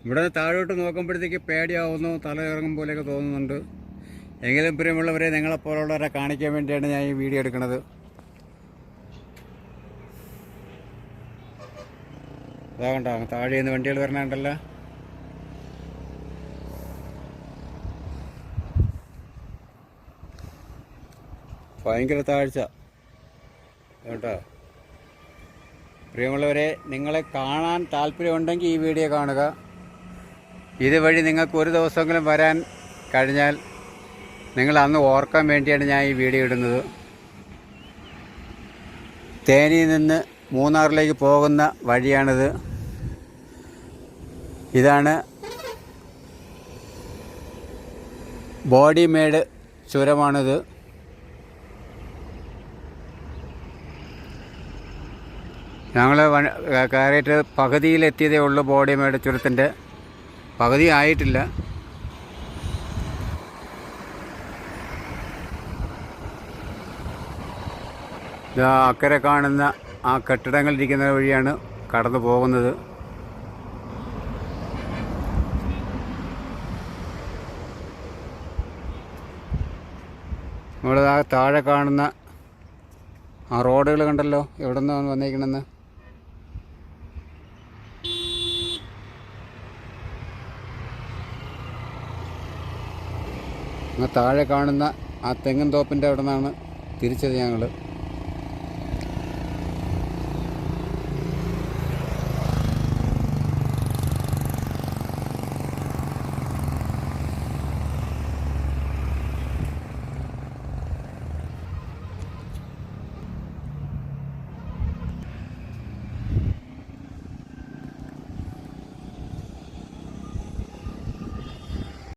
ഇവിടെ താഴോട്ട് നോക്കുമ്പോഴത്തേക്ക് പേടിയാവുന്നു, തല ഇറങ്ങും പോലെയൊക്കെ തോന്നുന്നുണ്ട്. എങ്കിലും പ്രിയമുള്ളവരെ, നിങ്ങളെപ്പോലുള്ളവരെ കാണിക്കാൻ വേണ്ടിയാണ് ഞാൻ ഈ വീഡിയോ എടുക്കുന്നത്. അതാകണ്ട താഴെ നിന്ന് വണ്ടികൾ വരണുണ്ടല്ലോ. ഭയങ്കര താഴ്ച കേട്ടോ. പ്രിയമുള്ളവരെ, നിങ്ങളെ കാണാൻ താല്പര്യമുണ്ടെങ്കിൽ ഈ വീഡിയോ കാണുക. ഇതുവഴി നിങ്ങൾക്ക് ഒരു ദിവസമെങ്കിലും വരാൻ കഴിഞ്ഞാൽ നിങ്ങൾ അന്ന് ഓർക്കാൻ വേണ്ടിയാണ് ഞാൻ ഈ വീഡിയോ ഇടുന്നത്. തേനിയിൽ നിന്ന് മൂന്നാറിലേക്ക് പോകുന്ന വഴിയാണിത്. ഇതാണ് ബോഡിമേട് ചുരമാണിത്. ഞങ്ങൾ കയറിയിട്ട് പകുതിയിലെത്തിയതേ ഉള്ളൂ. ബോഡിമേട് ചുരത്തിൻ്റെ പകുതി ആയിട്ടില്ല. അക്കരെ കാണുന്ന ആ കെട്ടിടങ്ങളിരിക്കുന്ന വഴിയാണ് കടന്നു പോകുന്നത്. നമ്മൾ ആ താഴെ കാണുന്ന ആ റോഡുകൾ കണ്ടല്ലോ, എവിടെ നിന്നാണ് വന്നേക്കണമെന്ന്. താഴെ കാണുന്ന ആ തെങ്ങിൻ തോപ്പിൻ്റെ അവിടെ നിന്നാണ് തിരിച്ചത് ഞങ്ങൾ.